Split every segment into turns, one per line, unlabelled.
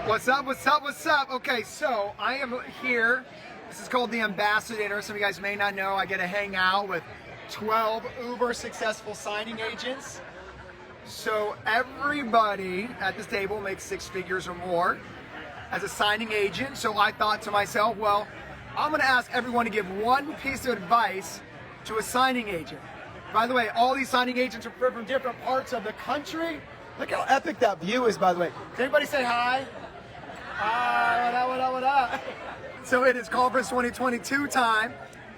What's up, what's up, what's up? Okay, so I am here. This is called the Ambassador. Some of you guys may not know, I get to hang out with 12 uber successful signing agents. So everybody at this table makes 6 figures or more as a signing agent. So I thought to myself, well, I'm gonna ask everyone to give one piece of advice to a signing agent. By the way, all these signing agents are from different parts of the country. Look how epic that view is, by the way. Does anybody say hi? Hi, what up, what up, what up? So it is Conference 2022 time.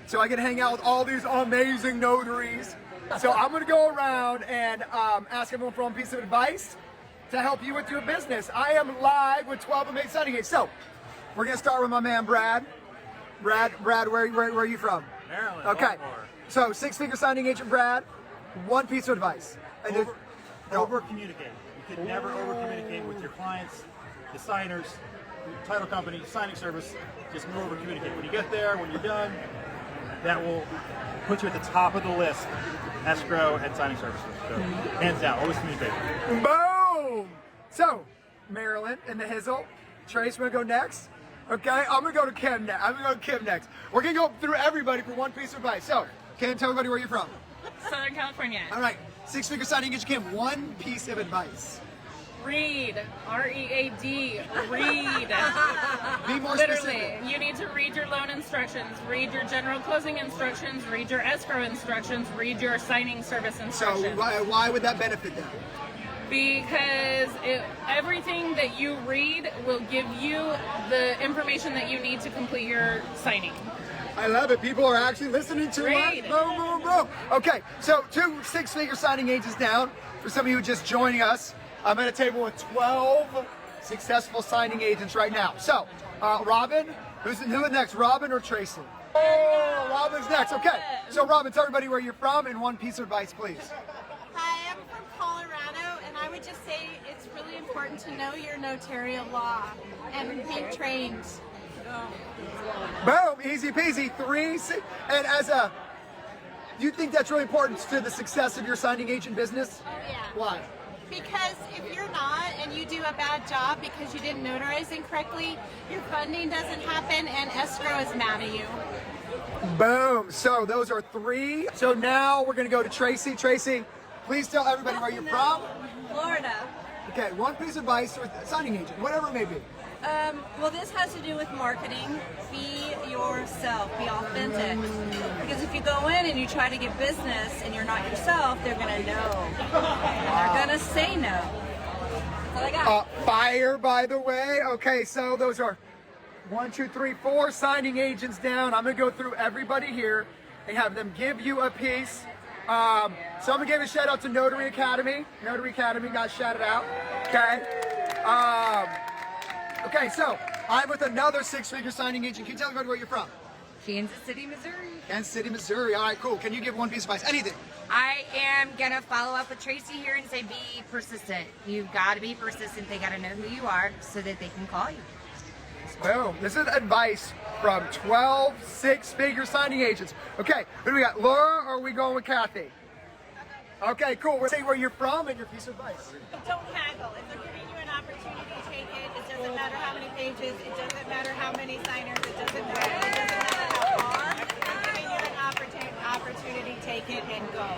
So I get to hang out with all these amazing notaries. So I'm gonna go around and ask everyone for one piece of advice to help you with your business. I am live with 12 amazing signing agents. So we're gonna start with my man, Brad. Brad, where are you from?
Maryland.
Okay.
Baltimore.
So 6-figure signing agent, Brad, one piece of advice.
Over communicate. You could never over communicate with your clients, the signers, title company, signing service. Just over communicate. When you get there, when you're done, that will put you at the top of the list. Escrow and signing services. So, hands down, always communicate.
Boom! So, Maryland and the Hizzle. Trace, we're gonna go next. Okay, I'm gonna go to Kim next. We're gonna go through everybody for one piece of advice. So, Kim, tell everybody where you're from.
Southern California.
All right, 6-figure signing agent Kim, one piece of advice.
Read. R-E-A-D. Read.
Be more
Literally,
specific.
you need to read your loan instructions, read your general closing instructions, read your escrow instructions, read your signing service
So,
instructions.
why would that benefit them?
Because everything that you read will give you the information that you need to complete your signing.
I love it. People are actually listening to
Great.
us. Boom, boom, boom. Okay, so 2 6-figure signing agents down. For some of you just joining us, I'm at a table with 12 successful signing agents right now. So, Robin, who is next? Robin or Tracy? Oh, Robin's next. Okay, so Robin, tell everybody where you're from and one piece of advice, please.
Hi, I'm from Colorado, and I would just say it's really important to know your notarial law and be trained.
Boom, easy peasy. 3, 6, and you think that's really important to the success of your signing agent business?
Oh, yeah.
Why?
Because if you're not and you do a bad job because you didn't notarize incorrectly, your funding doesn't happen and escrow is mad at you.
Boom. So those are 3. So now we're going to go to Tracy. Tracy, please tell everybody where you're from.
Florida.
Okay, one piece of advice to a signing agent, whatever it may be.
Well, this has to do with marketing. Be yourself. Be authentic. Because if you go in and you try to get business and you're not yourself, they're going to know. They're going to say no. That's all I got.
Fire, by the way. Okay, so those are 1, 2, 3, 4 signing agents down. I'm going to go through everybody here and have them give you a piece. So I'm going to give a shout out to Notary Academy. Notary Academy got shouted out. Okay. Okay, so I'm with another 6-figure signing agent. Can you tell everybody where you're from?
Kansas City, Missouri.
Kansas City, Missouri. All right, cool. Can you give one piece of advice? Anything.
I am gonna follow up with Tracy here and say be persistent. You've got to be persistent. They got to know who you are so that they can call you.
Boom. This is advice from 12 6-figure signing agents. Okay, who do we got? Laura, or are we going with Kathy? Okay, cool. We'll say where you're from and your piece of advice.
Don't haggle. If they're giving you an opportunity, take it. It doesn't matter how many pages. It doesn't matter how many signers. It doesn't matter how far. They're giving you an opportunity, take it and go.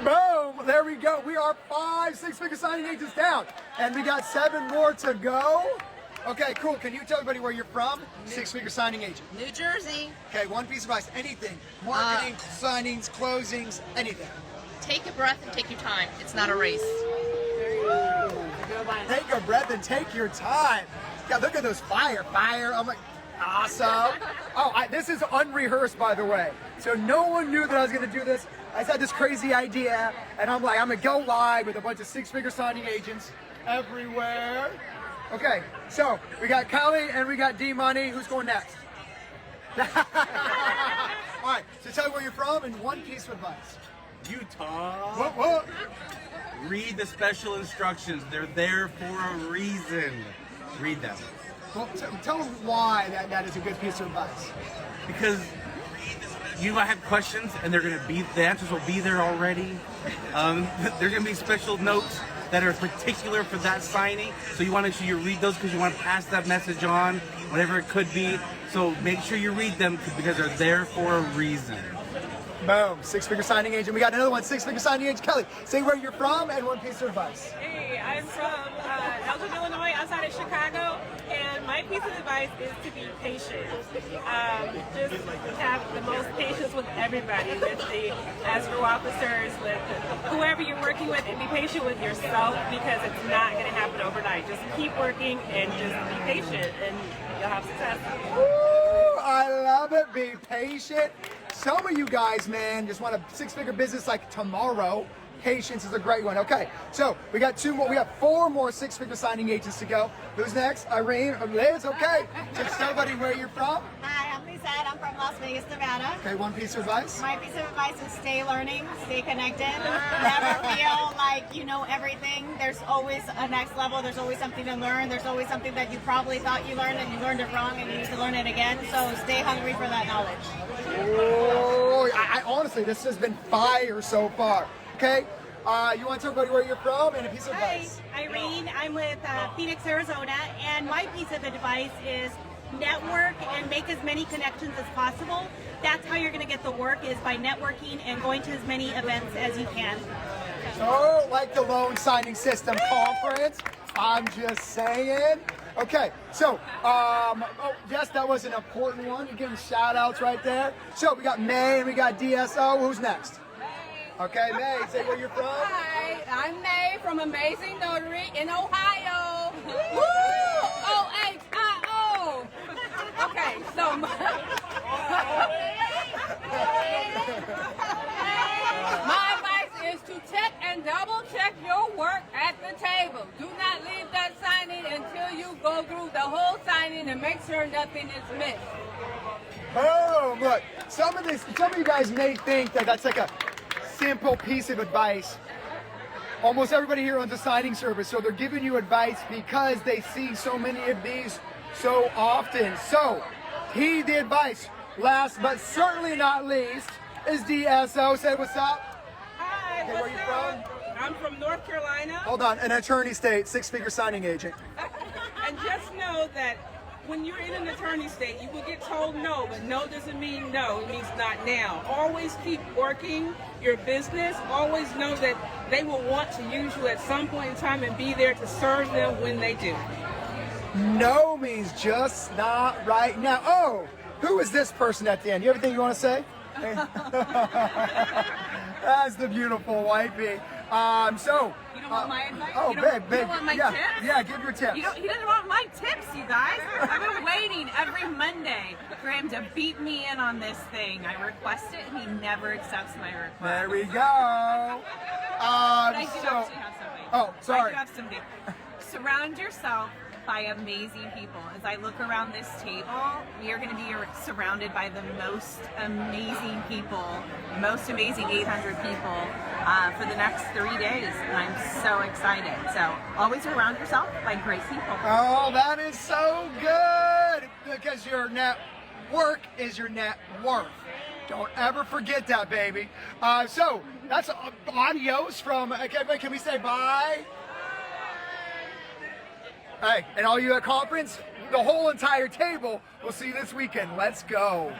Boom! There we go. We are 5 6-figure signing agents down, and we got 7 more to go. Okay, cool. Can you tell everybody where you're from? 6-figure signing agent.
New Jersey.
Okay, one piece of advice. Anything. Marketing, signings, closings, anything.
Take a breath and take your time. It's not a race.
Take a breath and take your time. Yeah, look at those fire. I'm like, awesome. Oh, this is unrehearsed, by the way. So no one knew that I was going to do this. I just had this crazy idea, and I'm like, I'm going to go live with a bunch of 6-figure signing agents everywhere. Okay, so we got Kelly and we got D-Money. Who's going next? All right, so tell me where you're from and one piece of advice.
Utah.
What?
Read the special instructions. They're there for a reason. Read them.
Well, tell them why that is a good piece of advice.
Because you might have questions and the answers will be there already. There's gonna be special notes that are particular for that signing. So you want to make sure you read those because you want to pass that message on, whatever it could be. So make sure you read them because they're there for a reason.
Boom, six-figure signing agent. We got another one, six-figure signing agent. Kelly, say where you're from and one piece of advice.
Hey, I'm from Elgin, Illinois, outside of Chicago, and my piece of advice is to be patient. Just have the most patience with everybody, with the escrow officers, with whoever you're working with, and be patient with yourself because it's not going to happen overnight. Just keep working and just be patient, and you'll have success.
Woo, I love it. Be patient. Some of you guys, man, just want a six-figure business like tomorrow. Patience is a great one. Okay, so we got two more. We got four more six-figure signing agents to go. Who's next? Irene, Liz. Okay. Just somebody where you're from.
Hi, I'm Lisa. I'm from Las Vegas, Nevada.
Okay, one piece of advice.
My piece of advice is stay learning, stay connected. Never feel like you know everything. There's always a next level. There's always something to learn. There's always something that you probably thought you learned and you learned it wrong and you need to learn it again. So stay hungry for that knowledge.
Oh, I honestly, this has been fire so far. Okay, you want to tell everybody where you're from and a piece of advice?
Hi, Irene. I'm with Phoenix, Arizona, and my piece of advice is network and make as many connections as possible. That's how you're going to get the work, is by networking and going to as many events as you can.
So, like the loan signing system conference, I'm just saying. Okay, so, oh, yes, that was an important one. You're giving shout outs right there. So, we got May and we got DSO. Who's next? Okay, May, say where you're from.
Hi, I'm May from Amazing Notary in Ohio. Woo! O-H-I-O. Okay, so my advice is to check and double check your work at the table. Do not leave that signing until you go through the whole signing and make sure nothing is missed.
Boom! Look, some of you guys may think that that's like a simple piece of advice. Almost everybody here owns a signing service, so they're giving you advice because they see so many of these so often. So, heed the advice. Last but certainly not least is DSO. Say what's up.
Hi,
Okay, where you from?
I'm from North Carolina.
Hold on, an attorney state, six-figure signing agent.
And just know that when you're in an attorney state, you will get told no, but no doesn't mean no. It means not now. Always keep working your business. Always know that they will want to use you at some point in time and be there to serve them when they do.
No means just not right now. Oh, who is this person at the end? You have anything you want to say? That's the beautiful wifey. So.
You don't want my advice?
Oh,
you
babe.
You don't want my tips?
Yeah, give your tips.
He doesn't want my tips, you guys. I've been waiting every Monday for him to beat me in on this thing. I request it, and he never accepts my request.
There we go.
But I do actually have something.
Oh, sorry.
I do have something. Surround yourself by amazing people. As I look around this table, we are going to be surrounded by the most amazing people, most amazing 800 people for the next 3 days. And I'm so excited. So always surround yourself by great people.
Oh, that is so good. Because your net work is your net worth. Don't ever forget that, baby. So that's adios from, can we say bye? Hey, and all you at conference, the whole entire table, we'll see you this weekend. Let's go.